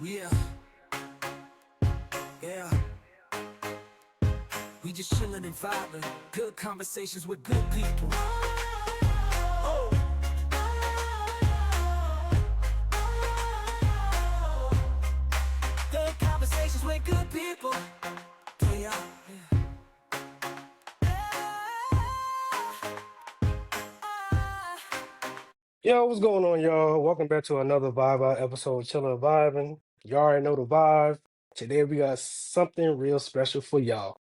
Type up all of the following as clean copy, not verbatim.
Yeah, yeah. We just chillin' and vibing. Good conversations with good people. Oh. Good conversations with good people. Yeah. Yo, what's going on, y'all? Welcome back to another Vibe Out episode, Chillin' and Vibing. Y'all already know the vibe. Today we got something real special for y'all.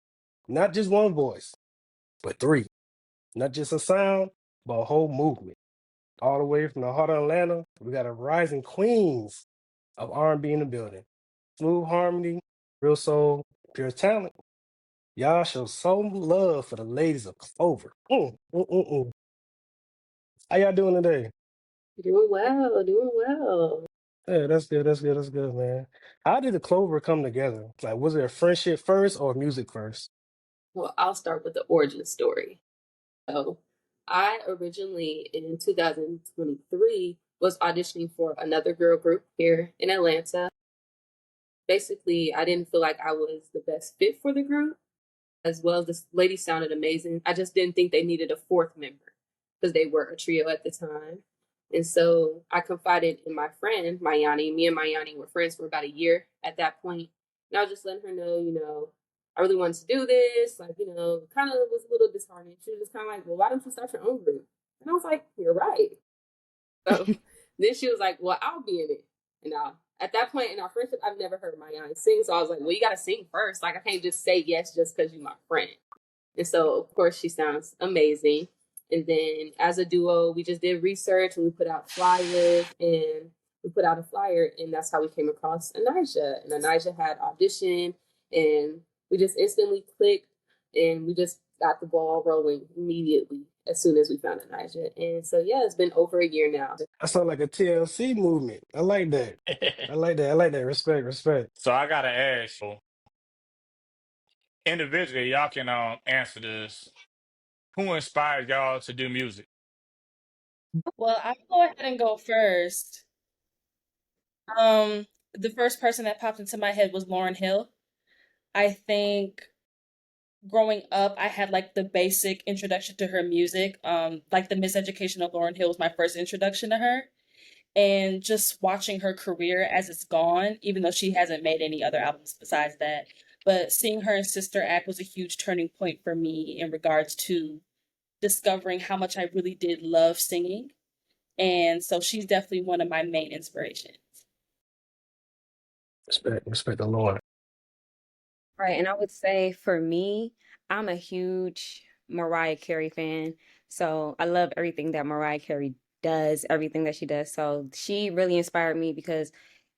Not just one voice, but three. Not just a sound, but a whole movement. All the way from the heart of Atlanta, we got a rising queens of R&B in the building. Smooth harmony, real soul, pure talent. Y'all show some love for the ladies of Clover. How y'all doing today? Doing well, doing well. Yeah, that's good, man. How did the Clover come together? Like, was it a friendship first or music first? Well, I'll start with the origin story. So, I originally in 2023 was auditioning for another girl group here in Atlanta. Basically, I didn't feel like I was the best fit for the group, as well as this lady sounded amazing. I just didn't think they needed a fourth member because they were a trio at the time. And so I confided in my friend, Mayani. Me and Mayani were friends for about a year at that point. And I was just letting her know, I really wanted to do this. Like, kind of was a little disheartening. She was just kind of like, well, why don't you start your own group? And I was like, you're right. So then she was like, well, I'll be in it. And at that point in our friendship, I've never heard Mayani sing. So I was like, well, you got to sing first. Like, I can't just say yes just because you're my friend. And so, of course, she sounds amazing. And then as a duo, we just did research and we put out flyers and we put out a flyer. And that's how we came across Anijah. And Anijah had auditioned and we just instantly clicked and we just got the ball rolling immediately as soon as we found Anijah. And so, yeah, it's been over a year now. That sounds like a TLC movement. I like that. I like that. I like that. Respect, respect. So I gotta ask you, individually, y'all can answer this. Who inspired y'all to do music? Well, I'll go ahead and go first. Um, the first person that popped into my head was Lauryn Hill. I think growing up, I had like the basic introduction to her music. Like the Miseducation of Lauryn Hill was my first introduction to her. And just watching her career as it's gone, even though she hasn't made any other albums besides that. But seeing her and Sister Act was a huge turning point for me in regards to discovering how much I really did love singing. And so she's definitely one of my main inspirations. Respect the Lord. Right, and I would say for me, I'm a huge Mariah Carey fan. So I love everything that Mariah Carey does, everything that she does. So she really inspired me because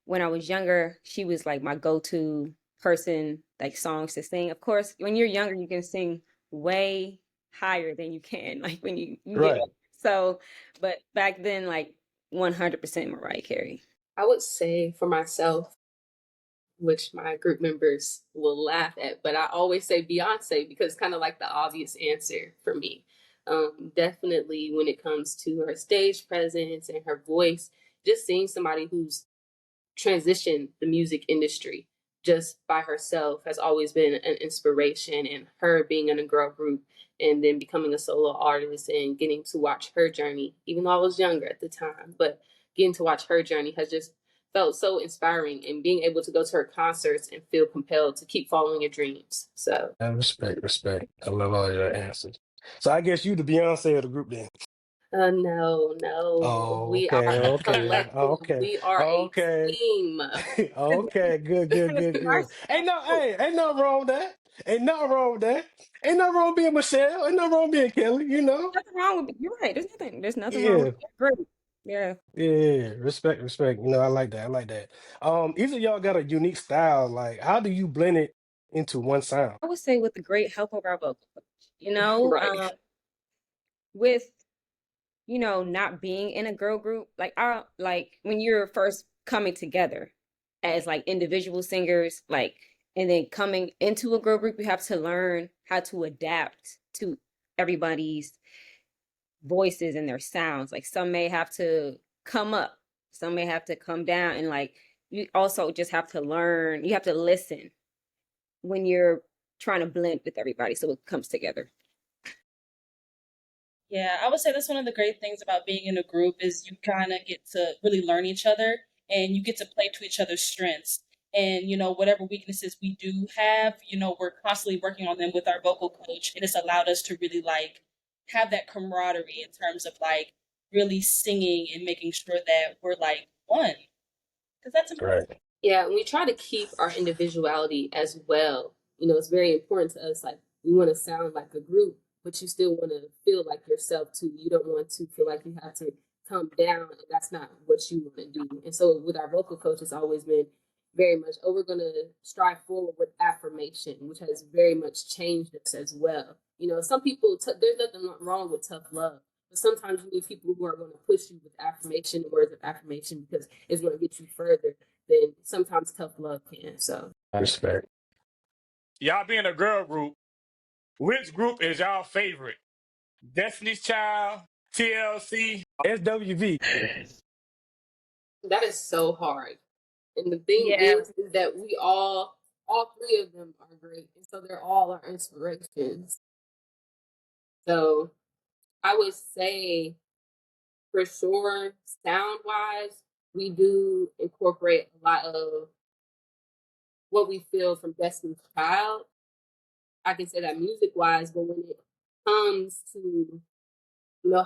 when I was younger, she was like my go-to person, like songs to sing. Of course, when you're younger, you can sing way higher than you can, like when you get Right. up. So, but back then, like 100% Mariah Carey. I would say for myself, which my group members will laugh at, but I always say Beyonce because it's kind of like the obvious answer for me. Definitely when it comes to her stage presence and her voice, just seeing somebody who's transitioned the music industry just by herself has always been an inspiration. And her being in a girl group and then becoming a solo artist and getting to watch her journey, even though I was younger at the time, but getting to watch her journey has just felt so inspiring, and being able to go to her concerts and feel compelled to keep following your dreams. So, Respect. I love all your answers. So I guess you the Beyonce of the group then. no, Oh, we are okay, a okay, collective. okay, We are a okay. team. Okay, good. Ain't nothing wrong with that. Ain't nothing wrong with that. Ain't nothing wrong being Michelle. Ain't nothing wrong being Kelly, you know? Nothing wrong with you're right. There's nothing wrong with Yeah, that. Great. Yeah. yeah. Respect. You know, I like that. I like that. Each of y'all got a unique style. Like, how do you blend it into one sound? I would say with the great help of our vocal coach, you know, Right. with not being in a girl group, like when you're first coming together as like individual singers, like and then coming into a girl group, you have to learn how to adapt to everybody's voices and their sounds. Like some may have to come up, some may have to come down, and like you also just have to learn. You have to listen when you're trying to blend with everybody so it comes together. Yeah, I would say that's one of the great things about being in a group is you kind of get to really learn each other and you get to play to each other's strengths. And, whatever weaknesses we do have, we're constantly working on them with our vocal coach. And it's allowed us to really like have that camaraderie in terms of like really singing and making sure that we're like one. Because that's important. Right. Yeah, and we try to keep our individuality as well. It's very important to us. Like, we want to sound like a group, but you still want to feel like yourself too. You don't want to feel like you have to come down, and that's not what you want to do. And so, with our vocal coach, it's always been very much, we're going to strive forward with affirmation, which has very much changed us as well. Some people, there's nothing wrong with tough love. But sometimes you need people who are going to push you with affirmation, words of affirmation, because it's going to get you further than sometimes tough love can. So Respect. Y'all being a girl group, which group is y'all favorite? Destiny's Child, TLC, SWV. that is so hard. And the thing Yeah. is that we all three of them are great. And so they're all our inspirations. So I would say, for sure, sound wise, we do incorporate a lot of what we feel from Destiny's Child. I can say that music wise, but when it comes to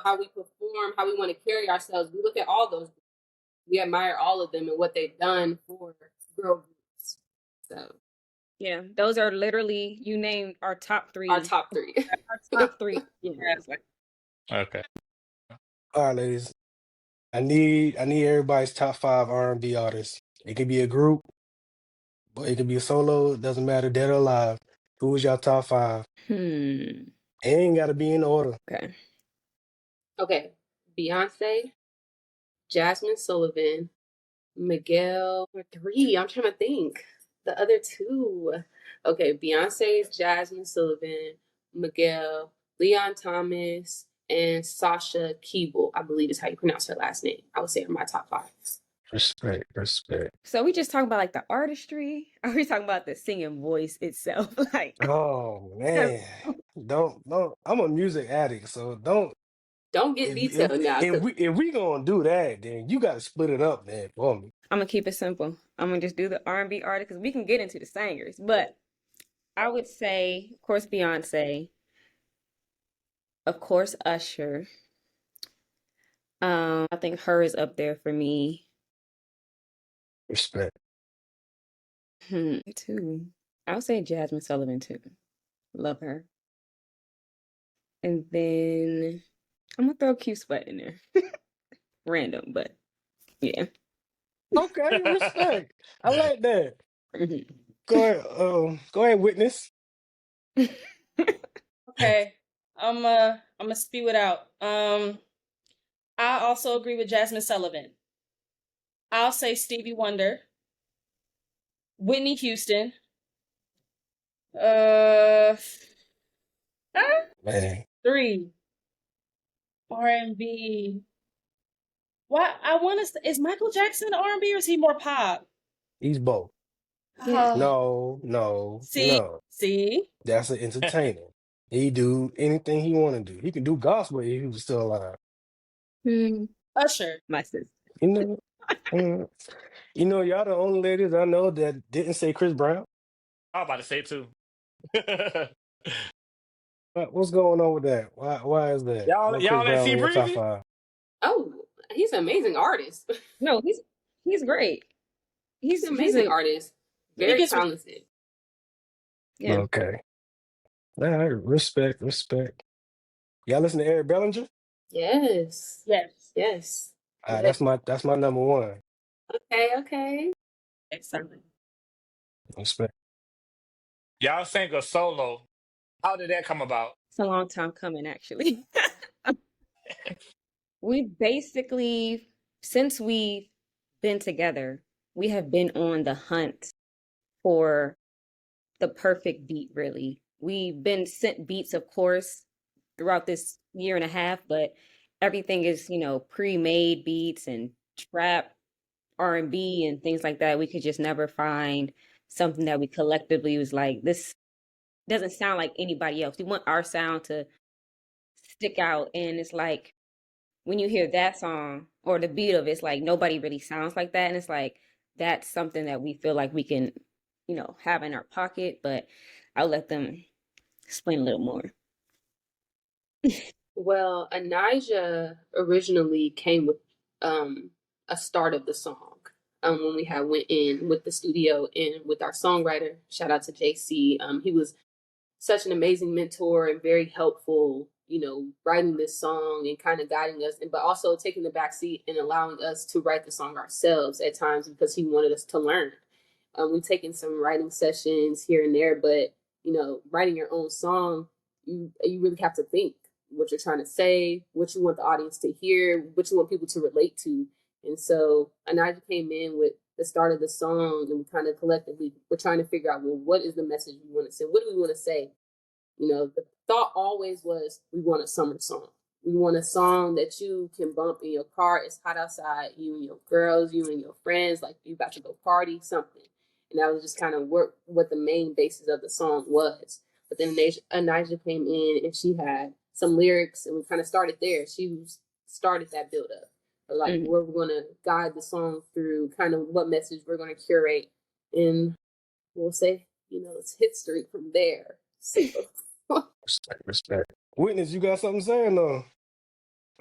how we perform, how we want to carry ourselves, we look at all those. We admire all of them and what they've done for girl groups. So Yeah, those are literally, you named our top three. our top three. Our top three. Yeah. Okay. All right, ladies. I need everybody's top 5 R&B artists. It could be a group, but it could be a solo. It doesn't matter, dead or alive. Who is your top 5? It ain't got to be in order. Okay. Okay, Beyonce, Jasmine Sullivan, Miguel. Or 3. I'm trying to think. The other 2. Okay, Beyonce, Jasmine Sullivan, Miguel, Leon Thomas, and Sasha Keeble, I believe is how you pronounce her last name. I would say are my top 5. Respect. So we just talking about like the artistry? Or are we talking about the singing voice itself? Like, Oh man, don't. I'm a music addict, so don't. Don't get detailed now. If we gonna do that, then you got to split it up, then for me. I'm gonna keep it simple. I'm gonna just do the R&B artist because we can get into the singers. But I would say, of course, Beyonce. Of course, Usher. I think her is up there for me. Respect. Too. I would say Jasmine Sullivan too. Love her. And then I'm gonna throw Q Sweat in there. Random, but yeah. Okay, respect. I like that. Go ahead, witness. Okay. I'm gonna spew it out. I also agree with Jasmine Sullivan. I'll say Stevie Wonder, Whitney Houston, Man, 3 R&B. Why I want to? Is Michael Jackson R&B or is he more pop? he's both. Yeah. No. See. That's an entertainer. He do anything he want to do. He can do gospel if he was still alive. Usher. My sister. You know, y'all the only ladies I know that didn't say Chris Brown. I was about to say too. What's going on with that? Why is that? y'all No Chris ain't Brown see in your top Breezy? 5. Oh, he's an amazing artist. No, he's great. He's an amazing artist. Very talented. Yeah. Okay. All right, respect. Y'all listen to Eric Bellinger? Yes. Yes. That's my number 1. Okay. Excellent. Respect. Y'all sang a solo. How did that come about? It's a long time coming, actually. We basically, since we've been together, we have been on the hunt for the perfect beat, really. We've been sent beats, of course, throughout this year and a half, but everything is, pre-made beats and trap R&B and things like that, we could just never find something that we collectively was like, this doesn't sound like anybody else. We want our sound to stick out. And it's like when you hear that song or the beat of it, it's like nobody really sounds like that. And it's like that's something that we feel like we can, have in our pocket. But I'll let them explain a little more. Well, Anijah originally came with a start of the song when we had went in with the studio and with our songwriter. Shout out to JC. He was such an amazing mentor and very helpful, writing this song and kind of guiding us, but also taking the back seat and allowing us to write the song ourselves at times because he wanted us to learn. We've taken some writing sessions here and there, but writing your own song, you really have to think what you're trying to say, what you want the audience to hear, what you want people to relate to. And so Anijah came in with the start of the song, and we kind of collectively we're trying to figure out, well, what is the message we want to send? What do we want to say? The thought always was we want a summer song. We want a song that you can bump in your car. It's hot outside. You and your girls, you and your friends, like you about to go party, something. And that was just kind of what the main basis of the song was. But then Anijah came in and she had some lyrics, and we kind of started there. She started that build up, like where we're going to guide the song through, kind of what message we're going to curate, and we'll say, it's history from there. So. Respect. Witness, you got something saying though?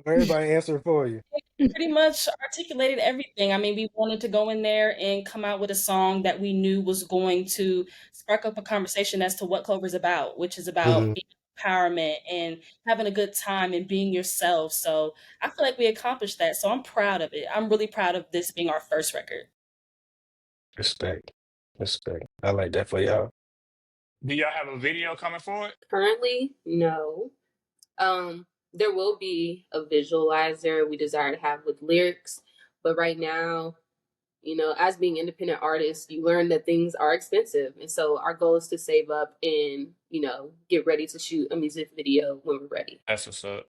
Everybody answer for you. Pretty much articulated everything. I mean, we wanted to go in there and come out with a song that we knew was going to spark up a conversation as to what Clover's about, which is about empowerment and having a good time and being yourself. So I feel like we accomplished that. So I'm proud of it. I'm really proud of this being our first record. Respect. I like that for y'all. Do y'all have a video coming for it? Currently, no. There will be a visualizer we desire to have with lyrics, but right now, as being independent artists, you learn that things are expensive. And so our goal is to save up and, get ready to shoot a music video when we're ready. That's what's up.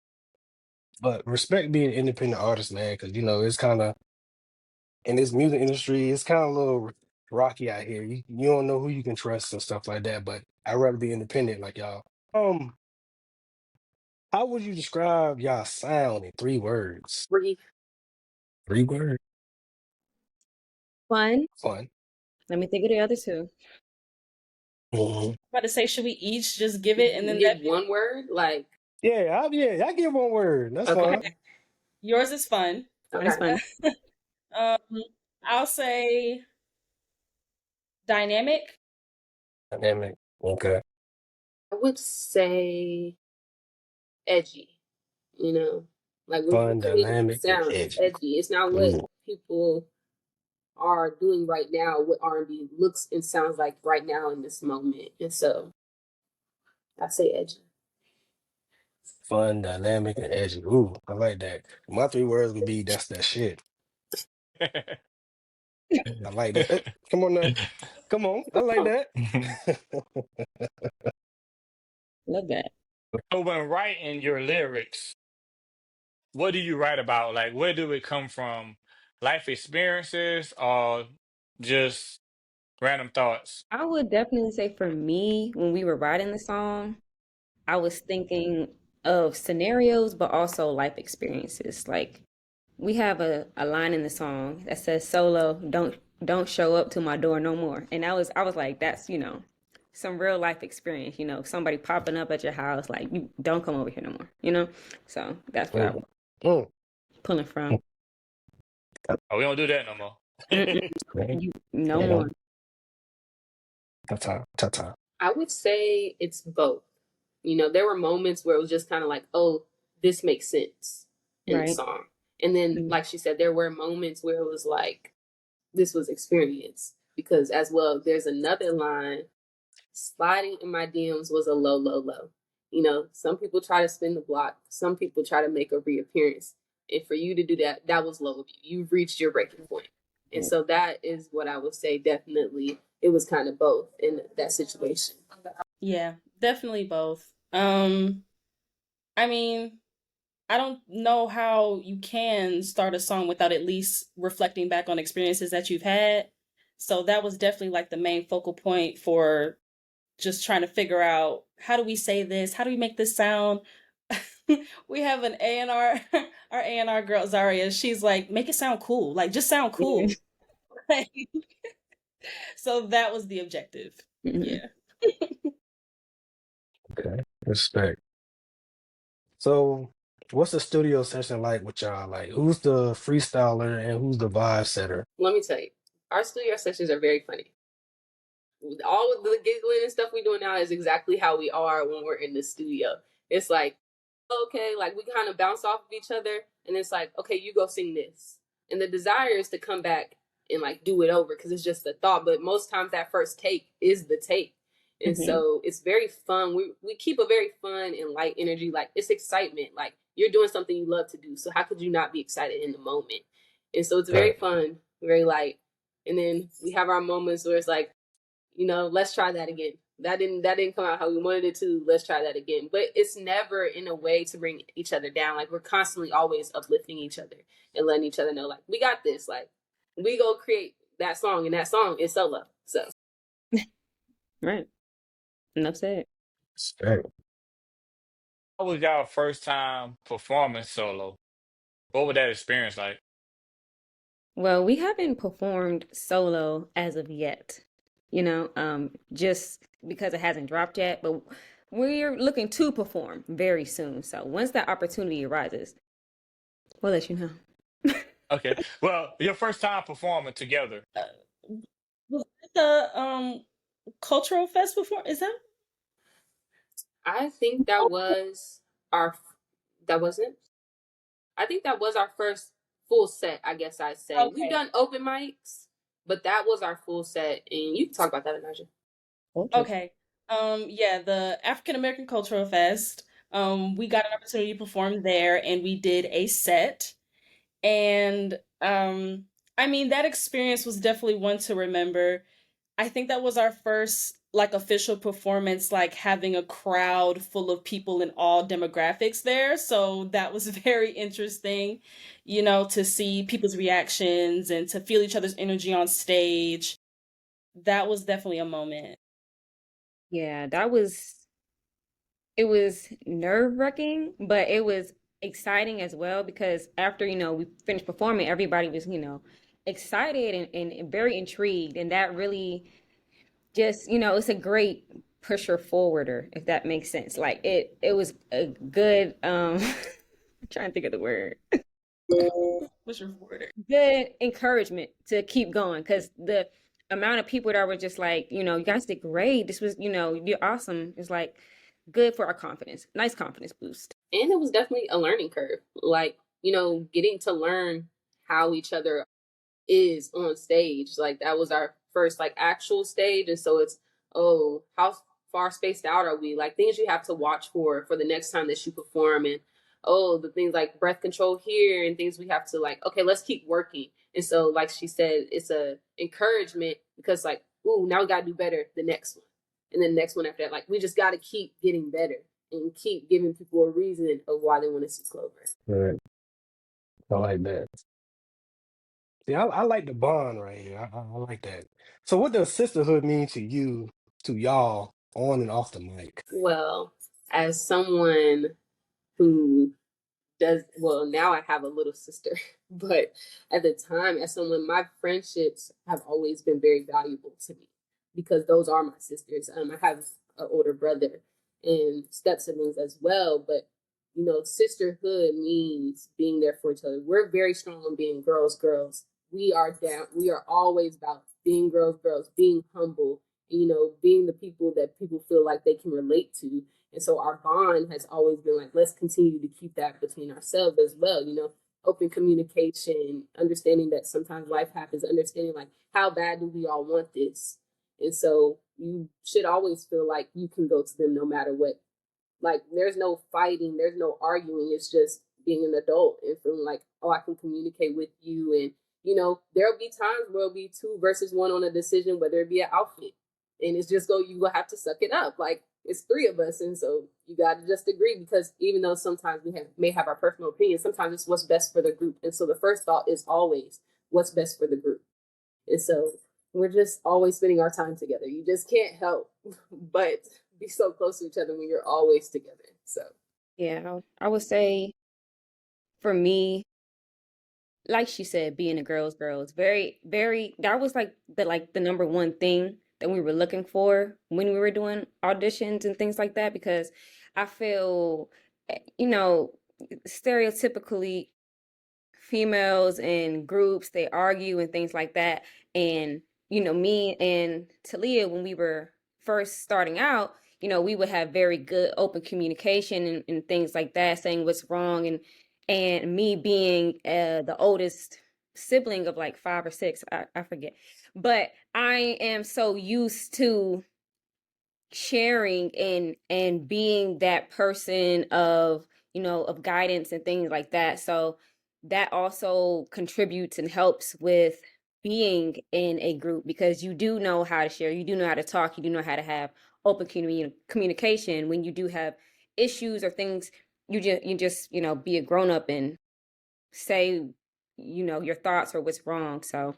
But respect being an independent artist, man, because it's kind of in this music industry, it's kind of a little rocky out here. You don't know who you can trust and stuff like that. But I'd rather be independent like y'all. How would you describe y'all sound in 3 words? 3 words? Fun. Fun. Let me think of the other two. Mm-hmm. I'm about to say, should we each just give it and then give one word? Like, I give 1 word. That's fine. Yours is fun. That's fun. I'll say dynamic. Dynamic. Okay. I would say edgy. Like Fun, dynamic, sound edgy. edgy. It's not what people are doing right now, what R&B looks and sounds like right now in this moment. And so I say edgy. Fun, dynamic, and edgy. Ooh, I like that. My 3 words would be that's that shit. I like that. Come on now. Come on. I like that. Love that. So when writing your lyrics, what do you write about? Like, where do it come from? Life experiences or just random thoughts? I would definitely say for me, when we were writing the song, I was thinking of scenarios, but also life experiences. Like we have a line in the song that says solo, don't show up to my door no more. And I was like, that's, some real life experience, somebody popping up at your house, like you don't come over here no more, So that's what I was pulling from. Oh, we don't do that no more. No more. Ta-ta. I would say it's both. There were moments where it was just kind of like, oh, this makes sense in the song. And then, like she said, there were moments where it was like, this was experience. Because as well, there's another line, sliding in my DMs was a low, low, low. Some people try to spin the block. Some people try to make a reappearance. And for you to do that, that was low of you. You've reached your breaking point. And so that is what I would say, definitely. It was kind of both in that situation. Yeah, definitely both. I mean, I don't know how you can start a song without at least reflecting back on experiences that you've had. So that was definitely like the main focal point for just trying to figure out, how do we say this? How do we make this sound? We have an A&R, our A&R girl Zaria. She's like, make it sound cool. Like, just sound Yeah. cool. So that was the objective. Mhm. Yeah. Okay, respect. So, what's the studio session like with y'all? Like, who's the freestyler and who's the vibe setter? Let me tell you, our studio sessions are very funny. All of the giggling and stuff we doing now is exactly how we are when we're in the studio. It's like, okay, like we kind of bounce off of each other, and it's like, okay, you go sing this. And the desire is to come back and like do it over because it's just a thought. But most times that first take is the take. And so it's very fun. We keep a very fun and light energy. Like it's excitement. Like you're doing something you love to do. So how could you not be excited in the moment? And so it's very Okay. fun, very light. And then we have our moments where it's like, let's try that again. That didn't come out how we wanted it to. Let's try that again. But it's never in a way to bring each other down. Like we're constantly always uplifting each other and letting each other know, like, we got this. Like we go create that song, and that song is solo. So Right. Enough said. Respect. How was y'all first time performing solo? What was that experience like? Well, we haven't performed solo as of yet, just because it hasn't dropped yet, but we're looking to perform very soon. So once that opportunity arises, we'll let you know. Okay. Well, your first time performing together. Was it the cultural fest before? Is that? I think our that wasn't. I think that was our first full set. I guess I'd say we've Okay. done open mics, but that was our full set. And you can talk about that, Anaja. Okay. Yeah, the African American Cultural Fest. We got an opportunity to perform there, and we did a set. And I mean, that experience was definitely one to remember. I think that was our first like official performance, like having a crowd full of people in all demographics there. So that was very interesting, to see people's reactions and to feel each other's energy on stage. That was definitely a moment. Yeah, it was nerve-wracking, but it was exciting as well because after, we finished performing, everybody was, excited and very intrigued. And that really just, it's a great pusher forwarder, if that makes sense. Like it was a good I'm trying to think of the word. What's your order? Good encouragement to keep going because the amount of people that were just like, you guys did great. This was, you're awesome. It's like good for our confidence. Nice confidence boost. And it was definitely a learning curve. Like, getting to learn how each other is on stage. Like that was our first like actual stage. And so it's, oh, how far spaced out are we? Like things you have to watch for the next time that you perform, and oh, the things like breath control here and things we have to like, okay, let's keep working. And so like she said, it's a encouragement because like, ooh, now we gotta do better the next one. And then the next one after that, like we just gotta keep getting better and keep giving people a reason of why they want to see Clover. Right. I like that. See, I like the bond right here. I like that. So, what does sisterhood mean to you, to y'all, on and off the mic? Well, as someone who does, well, now I have a little sister, but at the time, as someone, my friendships have always been very valuable to me because those are my sisters. I have an older brother and step siblings as well, but sisterhood means being there for each other. We're very strong on being girls, girls. We are down. We are always about being girls, girls, being humble, being the people that people feel like they can relate to. And so our bond has always been like, let's continue to keep that between ourselves as well, open communication, understanding that sometimes life happens, understanding like, how bad do we all want this? And so you should always feel like you can go to them no matter what. Like there's no fighting, there's no arguing. It's just being an adult and feeling like, oh, I can communicate with you. And, there'll be times where it'll be 2 versus 1 on a decision, whether it be an outfit. And it's just you will have to suck it up. Like it's three of us, and so you got to just agree, because even though sometimes we may have our personal opinions, sometimes it's what's best for the group. And so the first thought is always what's best for the group. And so we're just always spending our time together. You just can't help but be so close to each other when you're always together. So Yeah, I would say for me, like she said, being a girls, very, very, that was like the number one thing that we were looking for when we were doing auditions and things like that, because I feel, you know, stereotypically females in groups, they argue and things like that. And, me and Talia, when we were first starting out, we would have very good open communication and things like that, saying what's wrong. And me being the oldest sibling of like 5 or 6, I forget. But I am so used to sharing and being that person of guidance and things like that. So that also contributes and helps with being in a group, because you do know how to share, you do know how to talk, you do know how to have open communication when you do have issues or things. You just be a grown up and say your thoughts or what's wrong. So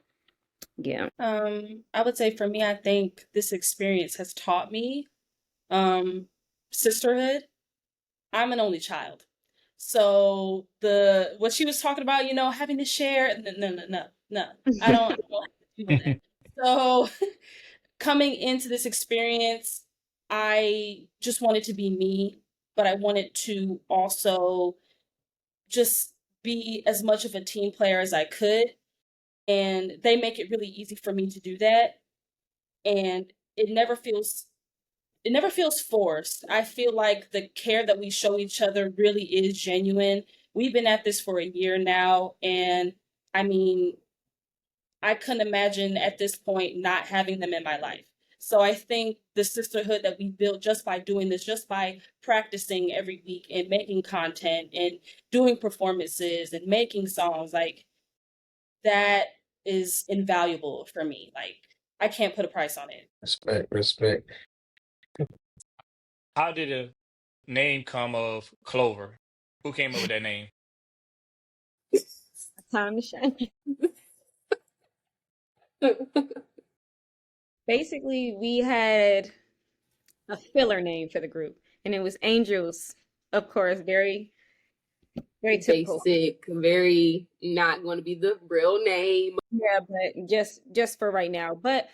yeah. I would say for me, I think this experience has taught me sisterhood. I'm an only child. So what she was talking about, having to share, no. I don't have to do that. So coming into this experience, I just wanted to be me, but I wanted to also just be as much of a team player as I could. And they make it really easy for me to do that. And it never feels forced. I feel like the care that we show each other really is genuine. We've been at this for a year now, and I mean, I couldn't imagine at this point not having them in my life. So I think the sisterhood that we built just by doing this, just by practicing every week and making content and doing performances and making songs, like that is invaluable for me. Like I can't put a price on it. Respect. How did the name come of Clover? Who came up with that name? Time to shine. Basically, we had a filler name for the group, and it was Angels. Of course, very, very typical. basic, very not going to be the real name. Yeah, but just for right now. But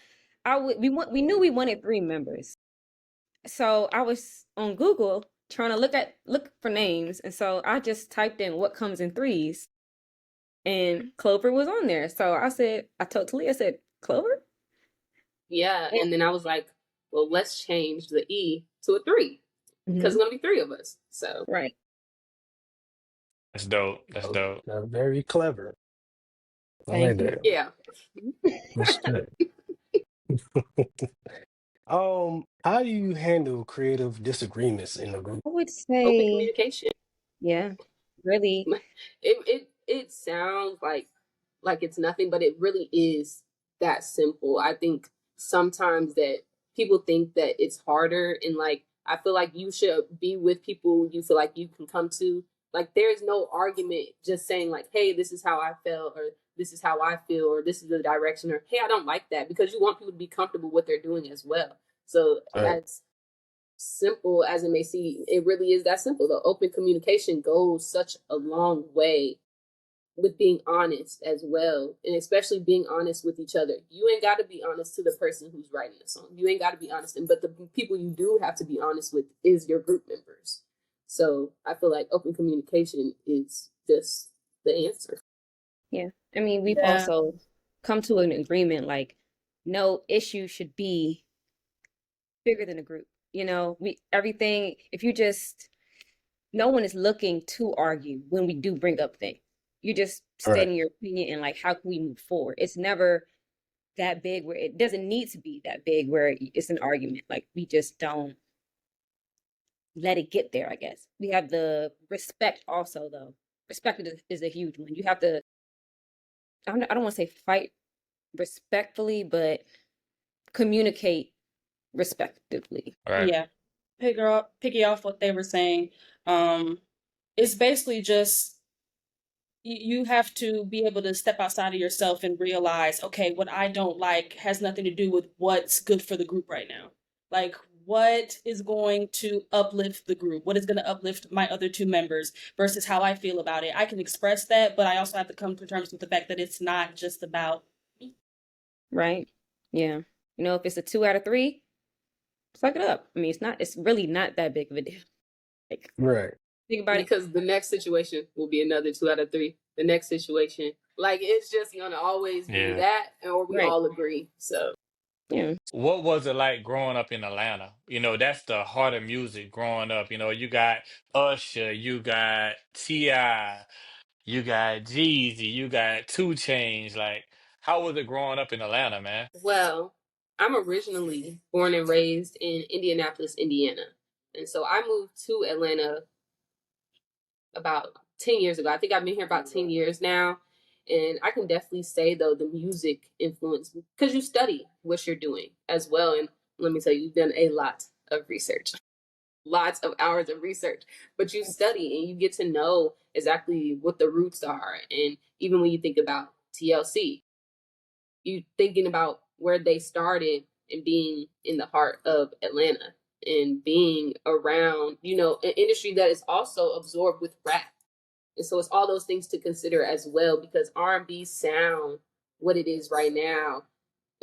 we knew we wanted 3 members, so I was on Google trying to look for names, and so I just typed in what comes in threes, and Clover was on there. So I told Talia, I said, Clover? Yeah, and then I was like, well, let's change the E to a 3, because it's going to be 3 of us. So Right. That's dope. That's dope. Very clever. I like Thank you. that. yeah, Respect. How do you handle creative disagreements in the group? I would open say, communication. yeah, really. It sounds like it's nothing, but it really is that simple. I think sometimes that people think that it's harder, and like I feel like you should be with people you feel like you can come to. Like there's no argument just saying like, hey, this is how I felt, or this is how I feel, or this is the direction, or hey, I don't like that, because you want people to be comfortable with what they're doing as well. So Right. as simple as it may seem, it really is that simple. The open communication goes such a long way with being honest as well, and especially being honest with each other. You ain't got to be honest to the person who's writing the song. You ain't got to be honest, but the people you do have to be honest with is your group members. So I feel like open communication is just the answer. Yeah. I mean, we've Yeah. also come to an agreement, like no issue should be bigger than a group. Everything, if you just, no one is looking to argue when we do bring up things. You just Right. stating your opinion and like, how can we move forward? It's never that big where it doesn't need to be that big where it's an argument. Like we just don't let it get there, I guess. We have the respect also, though. Respect is a huge one. You have to, I don't want to say fight respectfully, but communicate respectively. Right. Yeah. piggy off what they were saying. It's basically just you have to be able to step outside of yourself and realize, okay, what I don't like has nothing to do with what's good for the group right now. Like, what is going to uplift the group? What is going to uplift my other two members versus how I feel about it? I can express that, but I also have to come to terms with the fact that it's not just about me. Right? Yeah. You know, if it's a 2 out of 3, suck it up. I mean, it's really not that big of a deal. Like, Right. think about it. Because the next situation will be another 2 out of 3. The next situation, like it's just gonna always be Yeah. that, or we Right. all agree. So Yeah. What was it like growing up in Atlanta? You know, that's the heart of music growing up. You know, you got Usher, you got T.I., you got Jeezy, you got Two Chains. Like, how was it growing up in Atlanta, man? well, I'm originally born and raised in Indianapolis, Indiana. And so I moved to Atlanta about 10 years ago. I think I've been here about 10 years now. And I can definitely say, though, the music influence, because you study what you're doing as well. And let me tell you, you've done a lot of research, lots of hours of research, but you study and you get to know exactly what the roots are. And even when you think about TLC, you thinking about where they started and being in the heart of Atlanta and being around, an industry that is also absorbed with rap. And so it's all those things to consider as well, because R&B sound what it is right now,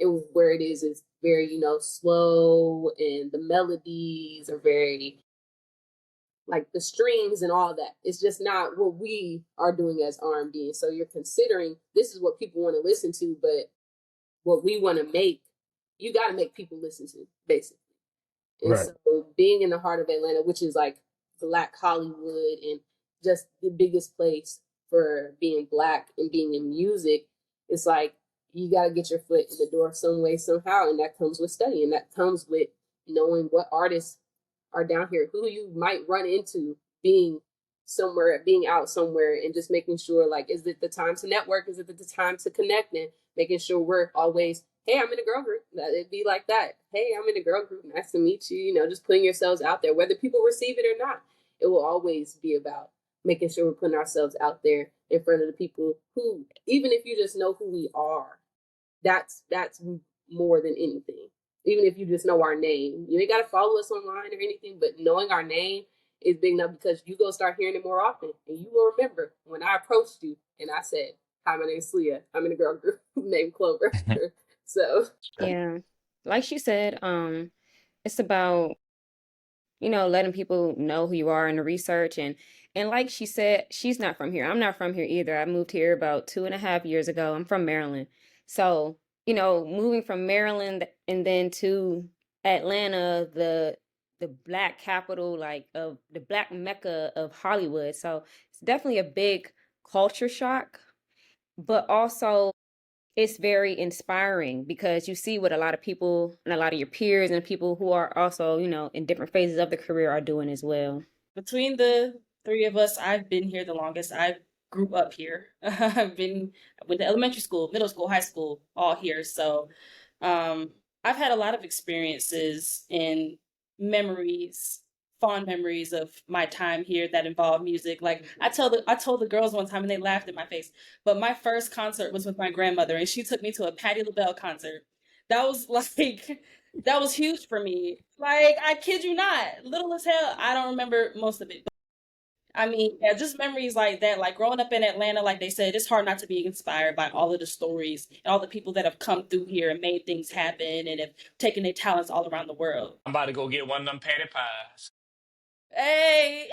and where it is very, slow, and the melodies are very like the strings and all that. It's just not what we are doing as R&B. And so you're considering this is what people want to listen to, but what we want to make, you got to make people listen to, basically. And Right. so being in the heart of Atlanta, which is like Black Hollywood and just the biggest place for being Black and being in music, it's like you got to get your foot in the door some way, somehow. And that comes with studying. That comes with knowing what artists are down here, who you might run into being somewhere, being out somewhere, and just making sure, like, is it the time to network? Is it the time to connect? And making sure we're always, hey, I'm in a girl group. It'd be like that. Hey, I'm in a girl group. Nice to meet you. Just putting yourselves out there, whether people receive it or not. It will always be about making sure we're putting ourselves out there in front of the people who, even if you just know who we are, that's more than anything. Even if you just know our name, you ain't got to follow us online or anything, but knowing our name is big enough, because you go start hearing it more often, and you will remember when I approached you and I said, "Hi, my name's Leah. I'm in a girl group named Clover." So Yeah. Like she said, it's about, letting people know who you are in the research, and like she said, she's not from here. I'm not from here either. I moved here about 2.5 years ago. I'm from Maryland. So, moving from Maryland and then to Atlanta, the Black capital, like of the Black Mecca of Hollywood. So it's definitely a big culture shock, but also it's very inspiring because you see what a lot of people and a lot of your peers and people who are also, in different phases of the career are doing as well. Between the three of us, I've been here the longest. I grew up here. Went to elementary school, middle school, high school, all here. So um, I've had a lot of experiences and memories, fond memories of my time here that involve music. Like I told the girls one time and they laughed in my face. But my first concert was with my grandmother, and she took me to a Patti LaBelle concert. That was like that was huge for me. Like, I kid you not, little as hell, I don't remember most of it. But, I mean, yeah, just memories like that. Like growing up in Atlanta, like they said, it's hard not to be inspired by all of the stories and all the people that have come through here and made things happen and have taken their talents all around the world. I'm about to go get one of them patty pies. Hey,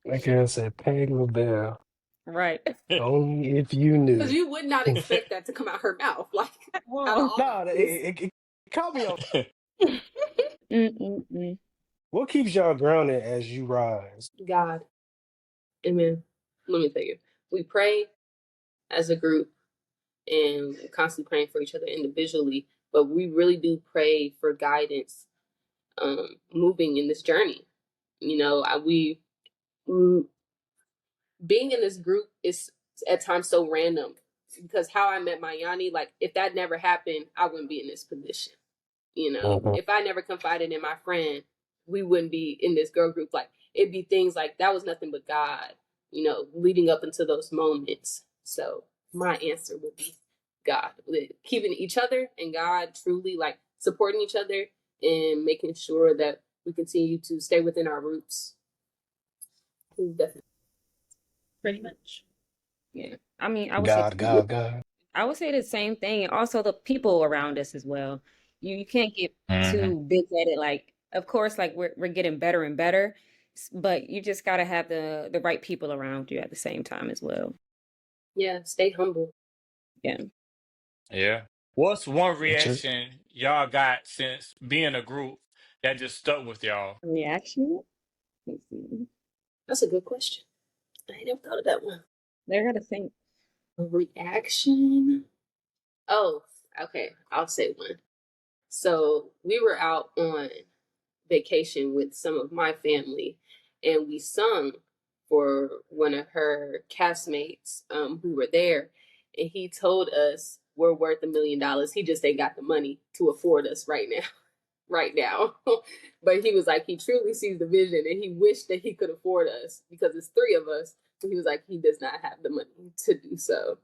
Like I said, Peg LaBelle. Right. Only if you because knew. you would not expect that to come out her mouth, like out of Whoa. all Nah, this. it caught me off. Mm-mm-mm. What keeps y'all grounded as you rise? God, amen. Let me tell you, we pray as a group and constantly praying for each other individually, but we really do pray for guidance, moving in this journey. Mm, being in this group is at times so random, because how I met Mayani, like if that never happened, I wouldn't be in this position. Mhm. If I never confided in my friend, we wouldn't be in this girl group. Like, it'd be things like that was nothing but God, leading up into those moments. So my answer would be God. Keeping each other and God truly, like, supporting each other and making sure that we continue to stay within our roots. Definitely. Pretty much. Yeah. I mean, I would say God, God, God. I would say the same thing. And also the people around us as well. You can't get Hmm. too big headed. Like, of course, like we're getting better and better, but you just gotta have the right people around you at the same time as well. Yeah, stay humble. Yeah. Yeah. What's one Church. reaction y'all got since being a group that just stuck with y'all? Reaction. Let's see. That's a good question. I ain't never thought of that one. They're gonna think. A reaction. Oh, okay. I'll say one. So we were out on vacation with some of my family, and we sung for one of her castmates who were there, and he told us we're worth $1 million. He just ain't got the money to afford us right now. Right now. But he was like, he truly sees the vision and he wished that he could afford us because it's three of us. So he was like, he does not have the money to do so.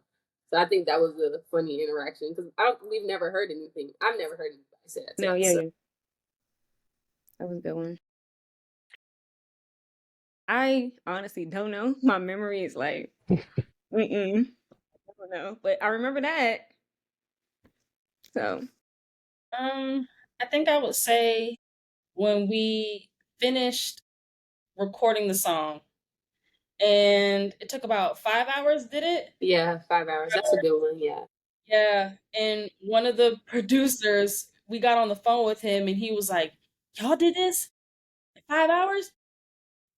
So I think that was a funny interaction because we've never heard anything. I've never heard anybody say that to No, us. yeah, So. yeah. That was a good one. I honestly don't know. My memory is like, mm-mm. I don't know. But I remember that. So I think I would say when we finished recording the song, and it took about 5 hours, did it? Yeah, 5 hours. That's a good one. Yeah. Yeah. And one of the producers, we got on the phone with him and he was like, y'all did this in 5 hours?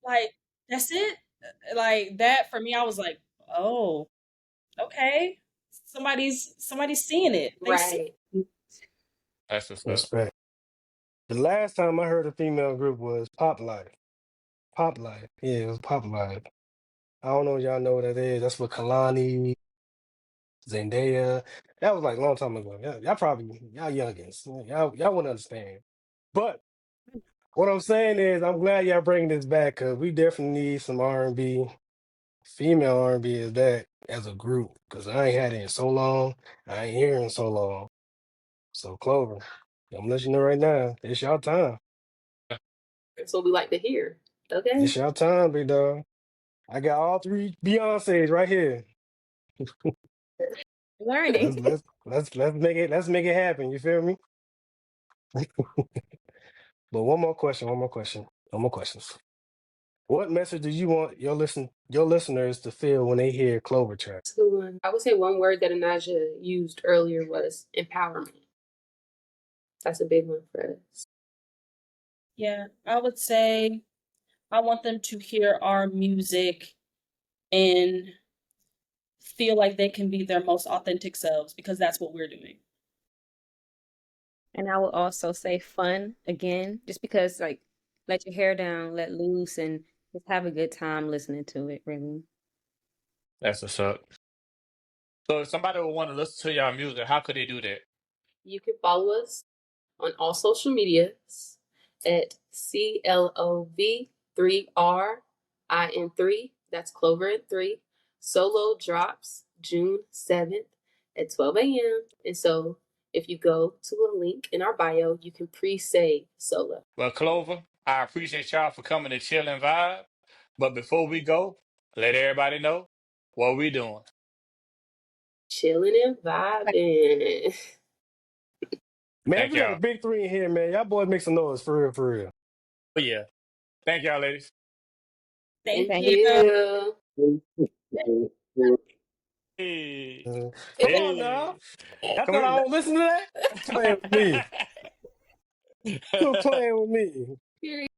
Like, that's it? Like that for me, I was like, oh, okay. Somebody's seeing it. They see Right. That's what's up. Respect. The last time I heard a female group was Pop Life. Pop Life. Yeah, it was Pop Life. I don't know if y'all know what that is. That's what Kalani, Zendaya. That was like a long time ago. Y'all probably y'all youngins. Y'all wouldn't understand. But what I'm saying is I'm glad y'all bringing this back because we definitely need some R&B. Female R&B is back as a group because I ain't had it in so long. I ain't hearing so long. So Clover, I'm letting you know right now, it's your time. That's what we like to hear. Okay. It's your time, big dog. I got all three Beyonces right here. learning. Let's make it happen. You feel me? But one more question. No more questions. What message do you want your listeners to feel when they hear Clover track? That's a good one. I would say one word that Anaja used earlier was empowerment. That's a big one for us. Yeah, I would say I want them to hear our music and feel like they can be their most authentic selves because that's what we're doing. And I will also say fun again, just because like let your hair down, let loose, and just have a good time listening to it, really. That's what's up. So if somebody would want to listen to y'all music, how could they do that? You can follow us on all social medias at CLOV3R IN3. That's Clover and 3. Solo drops June 7th at 12 a.m. And so if you go to a link in our bio, you can pre-save Solo. Well, Clover, I appreciate y'all for coming to chill and vibe. But before we go, let everybody know what we doing. Chilling and vibing. Man, Thank we got a y'all. big three in here, man. Y'all boys make some noise for real, for real. But yeah, thank y'all, ladies. Thank Thank Thank you. you. Hey, Come on now. hey, I can thought I we? don't listen to that. Playing with me. Quit playing with me. Period.